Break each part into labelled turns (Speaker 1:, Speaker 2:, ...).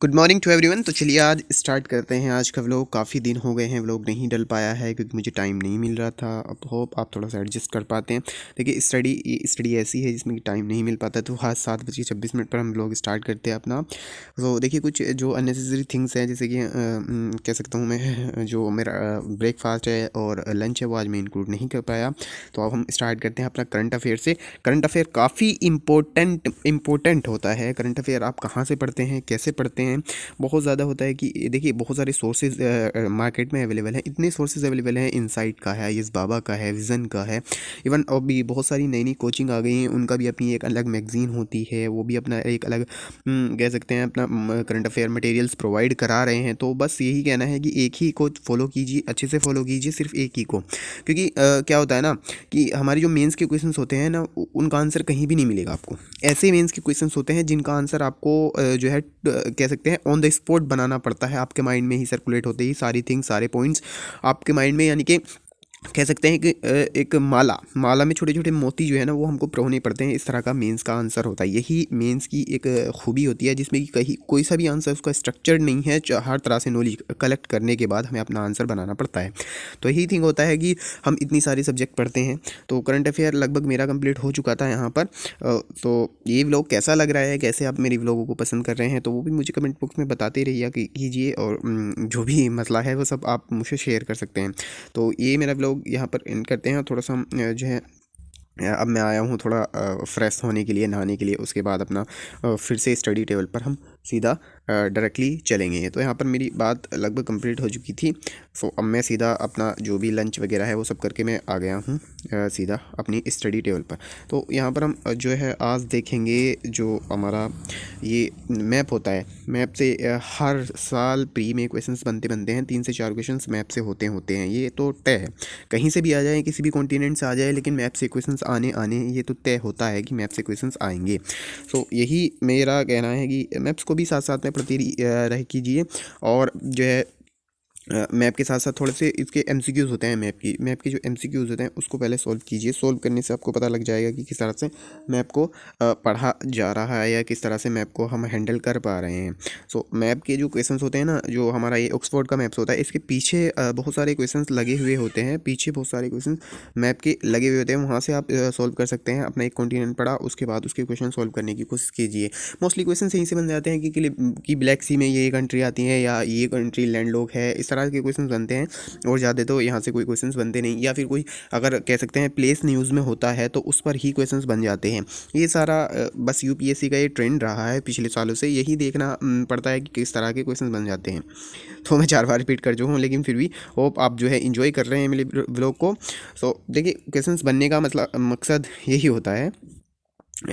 Speaker 1: Good morning to everyone. तो चलिए आज स्टार्ट करते हैं आज का व्लॉग। काफ़ी दिन हो गए हैं व्लॉग नहीं डल पाया है क्योंकि मुझे टाइम नहीं मिल रहा था। अब होप आप थोड़ा सा एडजस्ट कर पाते हैं। देखिए स्टडी ऐसी है जिसमें कि टाइम नहीं मिल पाता, तो आज 7:26 पर हम व्लॉग स्टार्ट करते हैं अपना। तो देखिए कुछ जो अननेसेसरी थिंग्स हैं, जैसे कि कह सकता हूँ मैं, जो मेरा ब्रेकफास्ट है और लंच है वो आज मैं इंक्लूड नहीं कर पाया। तो अब हम स्टार्ट करते हैं अपना करंट अफेयर से। करंट अफेयर काफ़ी इम्पोर्टेंट होता है। करंट अफेयर आप कहाँ से पढ़ते हैं, कैसे पढ़ते हैं, बहुत ज़्यादा होता है कि देखिए बहुत सारे सोर्सेज मार्केट में अवेलेबल हैं। इतने सोर्सेज अवेलेबल हैं, इनसाइट का है, यस बाबा का है, विज़न का है, इवन अभी बहुत सारी नई नई कोचिंग आ गई हैं, उनका भी अपनी एक अलग मैगजीन होती है, वो भी अपना एक अलग कह सकते हैं अपना करंट अफेयर मटेरियल्स प्रोवाइड करा रहे हैं। तो बस यही कहना है कि एक ही को फॉलो कीजिए, अच्छे से फॉलो कीजिए, सिर्फ एक ही को। क्योंकि क्या होता है ना कि हमारे जो मेंस के क्वेश्चंस होते हैं ना, उनका आंसर कहीं भी नहीं मिलेगा आपको। ऐसे मेंस के क्वेश्चंस होते हैं जिनका आंसर आपको जो है कह सकते हैं ऑन द स्पॉट बनाना पड़ता है। आपके माइंड में ही सर्कुलेट होते ही सारी थिंग्स, सारे पॉइंट्स आपके माइंड में, यानी कि कह सकते हैं कि एक माला में छोटे छोटे मोती जो है ना वो हमको प्रोने पड़ते हैं। इस तरह का मेंस का आंसर होता है। यही मेंस की एक खूबी होती है, जिसमें कि कहीं कोई सा भी आंसर उसका स्ट्रक्चर नहीं है। हर तरह से नॉलेज कलेक्ट करने के बाद हमें अपना आंसर बनाना पड़ता है। तो यही थिंग होता है कि हम इतनी सारी सब्जेक्ट पढ़ते हैं। तो करंट अफेयर लगभग मेरा कंप्लीट हो चुका था यहाँ पर। तो ये व्लॉग कैसा लग रहा है, कैसे आप मेरी व्लॉगों को पसंद कर रहे हैं, तो वो भी मुझे कमेंट बॉक्स में बताते रहिए कीजिए। और जो भी मसला है वो सब आप मुझसे शेयर कर सकते हैं। तो ये मेरा व्लॉग यहाँ पर एंड करते हैं। थोड़ा सा हम जो है अब मैं आया हूँ थोड़ा फ्रेश होने के लिए, नहाने के लिए। उसके बाद अपना फिर से स्टडी टेबल पर हम सीधा डायरेक्टली चलेंगे। तो यहाँ पर मेरी बात लगभग कंप्लीट हो चुकी थी। सो अब मैं सीधा अपना जो भी लंच वगैरह है वो सब करके मैं आ गया हूँ सीधा अपनी स्टडी टेबल पर। तो यहाँ पर हम जो है आज देखेंगे जो हमारा ये मैप होता है। मैप से हर साल प्री में क्वेश्चंस बनते हैं। 3 से 4 क्वेश्चंस मैप से होते हैं, ये तो तय है। कहीं से भी आ जाए, किसी भी कॉन्टिनेंट से आ जाए, लेकिन मैप से क्वेश्चंस आने ये तो तय होता है कि मैप से क्वेश्चंस आएंगे। सो यही मेरा कहना है कि मैप्स को भी साथ साथ में पढ़ते रह कीजिए। और जो है मैप के साथ साथ थोड़े से इसके एमसीक्यूज़ होते हैं। मैप के जो एमसीक्यूज़ होते हैं उसको पहले सॉल्व कीजिए। सॉल्व करने से आपको पता लग जाएगा कि किस तरह से मैप को पढ़ा जा रहा है या किस तरह से मैप को हम हैंडल कर पा रहे हैं। सो मैप के जो क्वेश्चंस होते हैं ना, जो हमारा ये ऑक्सफोर्ड का मैप्स होता है, इसके पीछे बहुत सारे क्वेश्चंस लगे हुए होते हैं। पीछे बहुत सारे क्वेश्चंस मैप के लगे हुए होते हैं, वहाँ से आप सॉल्व कर सकते हैं। अपना एक कॉन्टिनेंट पढ़ा, उसके बाद उसके क्वेश्चन सॉल्व करने की कोशिश कीजिए। मोस्टली क्वेश्चन यहीं से बन जाते हैं कि ब्लैक सी में ये कंट्री आती है या ये कंट्री लैंडलॉक है, इस तरह के क्वेश्चन बनते हैं। और ज़्यादा तो यहाँ से कोई क्वेश्चंस बनते नहीं, या फिर कोई अगर कह सकते हैं प्लेस न्यूज़ में होता है तो उस पर ही क्वेश्चंस बन जाते हैं। ये सारा बस यूपीएससी का ये ट्रेंड रहा है पिछले सालों से। यही देखना पड़ता है कि किस तरह के क्वेश्चंस बन जाते हैं। तो मैं 4 बार रिपीट कर चुका हूँ, लेकिन फिर भी होप आप जो है इन्जॉय कर रहे हैं मेरे व्लॉग को। सो देखिए क्वेश्चंस बनने का मकसद यही होता है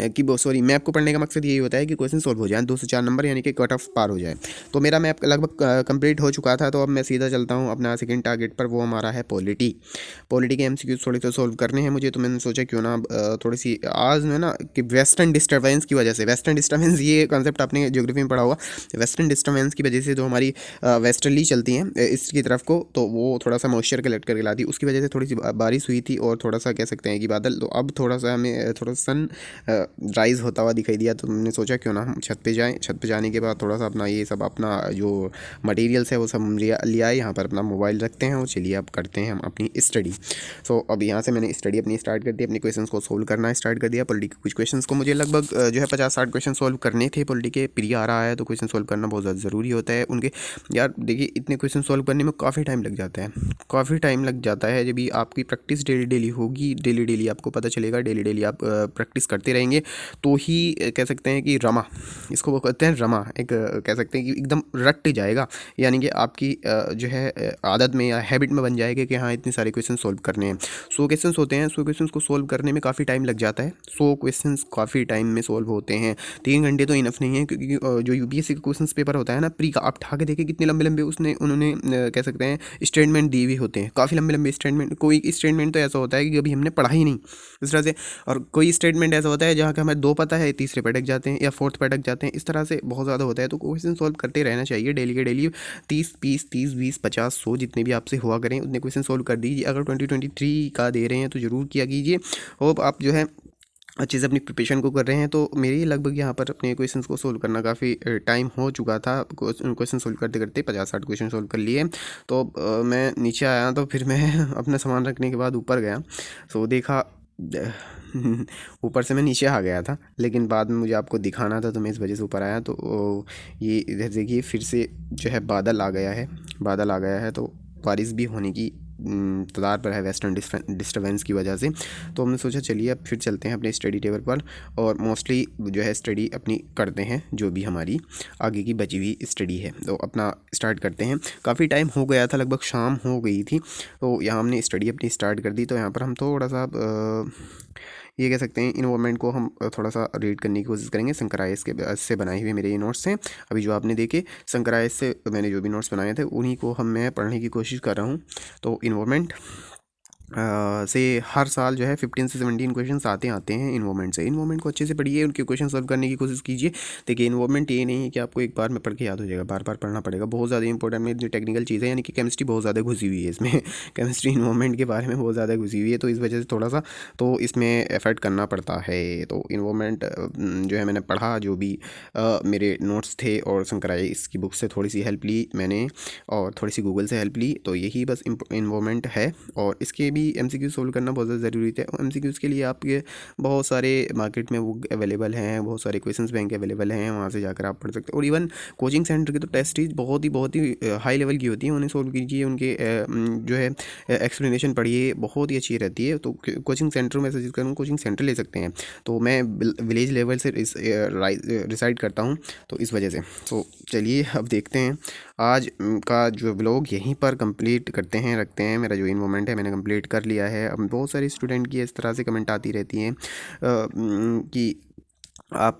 Speaker 1: कि वो सॉरी मैप को पढ़ने का मकसद यही होता है कि क्वेश्चन सॉल्व हो जाए, 2 से 4 नंबर यानी कि कट ऑफ पार हो जाए। तो मेरा मैप लगभग कंप्लीट हो चुका था। तो अब मैं सीधा चलता हूँ अपना सेकंड टारगेट पर। वो हमारा है पॉलिटी के एमसीक्यूज थोड़े से सॉल्व करने हैं मुझे। तो मैंने सोचा क्यों ना थोड़ी सी आज में ना कि वेस्टर्न डिस्टर्बेंस की वजह से, वेस्टर्न डिस्टर्बेंस ये कॉन्सेप्ट आपने ज्योग्राफी में पढ़ा होगा। वेस्टर्न डिस्टर्बेंस की वजह से जो हमारी वेस्टर्ली चलती हैं ईस्ट की तरफ को, तो वो थोड़ा सा मॉइस्चर कलेक्ट करके लाती, उसकी वजह से थोड़ी सी बारिश हुई थी और थोड़ा सा कह सकते हैं कि बादल। तो अब थोड़ा सा हमें थोड़ा सन राइज होता हुआ दिखाई दिया। तो हमने सोचा क्यों ना हम छत पे जाएं। छत पे जाने के बाद थोड़ा सा अपना ये सब अपना जो मटेरियल्स है वो सब ले आए। यहाँ पर अपना मोबाइल रखते हैं और चलिए अब करते हैं हम अपनी स्टडी। सो अब यहाँ से मैंने स्टडी अपनी स्टार्ट कर दी, अपने क्वेश्चंस को सोल्व करना स्टार्ट कर दिया। पॉलिटी के कुछ क्वेश्चंस को मुझे लगभग जो है 50-60 क्वेश्चन सोल्व करने थे। पॉलिटी के प्री आ रहा है तो क्वेश्चन सोल्व करना बहुत ज़्यादा ज़रूरी होता है उनके। यार देखिए इतने क्वेश्चन सोल्व करने में काफ़ी टाइम लग जाता है, काफ़ी टाइम लग जाता है। जब भी आपकी प्रैक्टिस डेली होगी, डेली आपको पता चलेगा, डेली आप प्रैक्टिस करते रहेंगे तो ही कह सकते हैं कि रमा, इसको वो कहते हैं रमा, एक कह सकते हैं कि एकदम रट जाएगा। यानी कि आपकी जो है आदत में या हैबिट में बन जाएगा कि हाँ इतने सारे क्वेश्चन सोल्व करने हैं। 100 क्वेश्चन होते हैं, 100 क्वेश्चन को सोल्व करने में काफ़ी टाइम लग जाता है। 100 क्वेश्चन काफ़ी टाइम में सोल्व होते हैं। 3 घंटे तो इनफ नहीं है, क्योंकि जो यूपीएससी का क्वेश्चन पेपर होता है ना प्री का, आप उठा के देखिए कितने लंबे लंबे उन्होंने कह सकते हैं स्टेटमेंट दिए हुए होते हैं। काफ़ी लंबे लंबे स्टेटमेंट। कोई स्टेटमेंट तो ऐसा होता है कि अभी हमने पढ़ा ही नहीं इस तरह से, और कोई स्टेटमेंट ऐसा होता है जहाँ का हमें 2 पता है, तीसरे पे अटक जाते हैं या फोर्थ पे अटक जाते हैं। इस तरह से बहुत ज़्यादा होता है। तो क्वेश्चन सॉल्व करते रहना चाहिए डेली के डेली। 30, 20, 50, 100 जितने भी आपसे हुआ करें उतने क्वेश्चन सॉल्व कर दीजिए। अगर 2023 का दे रहे हैं तो ज़रूर किया कीजिए। होप आप जो है अच्छे से अपनी प्रिपरेशन को कर रहे हैं। तो मेरी लगभग यहाँ पर अपने क्वेश्चंस को सोल्व करना काफ़ी टाइम हो चुका था। क्वेश्चन सोल्व करते करते 50-60 क्वेश्चन सोल्व कर लिए। तो मैं नीचे आया तो फिर मैं अपना सामान रखने के बाद ऊपर गया, तो देखा ऊपर से मैं नीचे आ गया था, लेकिन बाद में मुझे आपको दिखाना था तो मैं इस वजह से ऊपर आया। तो ये इधर देखिए फिर से जो है बादल आ गया है, बादल आ गया है, तो बारिश भी होने की कगार पर है वेस्टर्न डिस्टर्बेंस की वजह से। तो हमने सोचा चलिए अब फिर चलते हैं अपने स्टडी टेबल पर और मोस्टली जो है स्टडी अपनी करते हैं, जो भी हमारी आगे की बची हुई स्टडी है। तो अपना स्टार्ट करते हैं। काफ़ी टाइम हो गया था, लगभग शाम हो गई थी, तो यहाँ हमने स्टडी अपनी स्टार्ट कर दी। तो यहाँ पर हम थोड़ा सा ये कह सकते हैं इन्वायरमेंट को हम थोड़ा सा रीड करने की कोशिश करेंगे। शंकराइस के से बनाए हुए मेरे ये नोट्स हैं अभी जो आपने देखे। शंकराइस से मैंने जो भी नोट्स बनाए थे उन्हीं को मैं पढ़ने की कोशिश कर रहा हूँ। तो इन्वायरमेंट से हर साल जो है 15 से 17 क्वेश्चंस आते हैं इन्वायरमेंट से। इन्वायरमेंट को अच्छे से पढ़िए, उनके क्वेश्चन सॉल्व करने की कोशिश कीजिए। देखिए इन्वायरमेंट ये नहीं है कि आपको एक बार में पढ़ के याद हो जाएगा, बार बार पढ़ना पड़ेगा। बहुत ज़्यादा इंपॉर्टेंट में जो टेक्निकल चीज़ है, यानी कि केमिस्ट्री बहुत ज़्यादा घुसी हुई है इसमें केमिस्ट्री इन्वायरमेंट के बारे में बहुत ज़्यादा घुसी हुई है, तो इस वजह से थोड़ा सा तो इसमें एफर्ट करना पड़ता है। तो इन्वायरमेंट जो है मैंने पढ़ा, जो भी मेरे नोट्स थे और शंकराई इसकी बुक से थोड़ी सी हेल्प ली मैंने और थोड़ी सी गूगल से हेल्प ली। तो यही बस इन्वायरमेंट है और इसके भी MCQ सोल्व करना बहुत ज़्यादा ज़रूरी है। MCQs के लिए आपके बहुत सारे मार्केट में वो अवेलेबल हैं, बहुत सारे क्वेश्चंस बैंक अवेलेबल हैं, वहाँ से जाकर आप पढ़ सकते हैं। और इवन कोचिंग सेंटर की तो टेस्ट ही बहुत ही हाई लेवल की होती है, उन्हें सोल्व कीजिए, उनके जो है एक्सप्लेनेशन पढ़िए, बहुत ही अच्छी रहती है। तो कोचिंग सेंटर में सजेस्ट करूँ, कोचिंग सेंटर ले सकते हैं। तो मैं विलेज लेवल से रिसाइड करता हूँ, तो इस वजह से। तो चलिए अब देखते हैं आज का जो व्लॉग यहीं पर कंप्लीट करते हैं, रखते हैं। मेरा जो इन्वॉल्वमेंट है मैंने कंप्लीट कर लिया है। अब बहुत सारे स्टूडेंट की इस तरह से कमेंट आती रहती हैं कि आप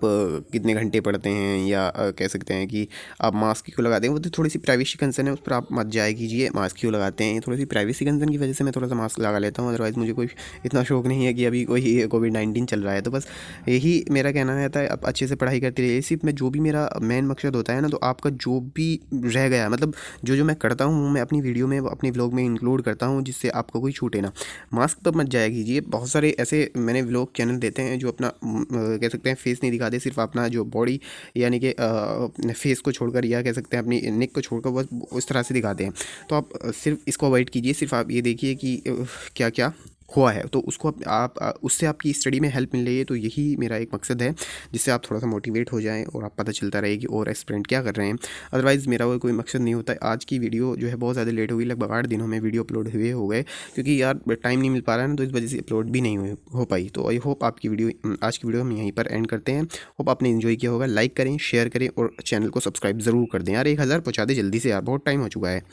Speaker 1: कितने घंटे पढ़ते हैं, या कह सकते हैं कि आप मास्क क्यों लगाते हैं। वो तो थोड़ी सी प्राइवेसी कंसर्न है, उस पर आप मत जाया कीजिए। मास्क क्यों लगाते हैं, थोड़ी सी प्राइवेसी कंसर्न की वजह से मैं थोड़ा सा मास्क लगा लेता हूँ। अदरवाइज़ मुझे कोई इतना शौक नहीं है कि अभी कोई कोविड-19 चल रहा है। तो बस यही मेरा कहना रहता है, आप अच्छे से पढ़ाई करते रहिए। सिर्फ मैं जो भी मेरा मेन मकसद होता है ना, तो आपका जो भी रह गया, मतलब जो मैं करता हूँ मैं अपनी वीडियो में, अपनी व्लॉग में इंक्लूड करता हूँ, जिससे आपको कोई छूटे ना। मास्क पर मत जाया कीजिए। बहुत सारे ऐसे मैंने व्लॉग चैनल देते हैं जो अपना कह सकते हैं फेस नहीं दिखाते, सिर्फ अपना जो बॉडी यानी कि फेस को छोड़कर, या कह सकते हैं अपनी नेक को छोड़कर बस उस तरह से दिखाते हैं। तो आप सिर्फ इसको अवॉइड कीजिए। सिर्फ आप ये देखिए कि क्या क्या हुआ है, तो उसको आप उससे आपकी स्टडी में हेल्प मिल रही है। तो यही मेरा एक मकसद है, जिससे आप थोड़ा सा मोटिवेट हो जाएं और आप पता चलता रहे कि और एस्पिरेंट क्या कर रहे हैं। अदरवाइज़ मेरा वो कोई मकसद नहीं होता है। आज की वीडियो जो है बहुत ज़्यादा लेट हो गई, लगभग 8 दिनों में वीडियो अपलोड हुए हो गए, क्योंकि यार टाइम नहीं मिल पा रहा है ना, तो इस वजह से अपलोड भी नहीं हो पाई। तो आई होप आपकी वीडियो, आज की वीडियो हम यहीं पर एंड करते हैं। होप आपने इन्जॉय किया होगा। लाइक करें, शेयर करें और चैनल को सब्सक्राइब ज़रूर कर दें यार। 1000 पहुँचा दें जल्दी से यार, बहुत टाइम हो चुका है।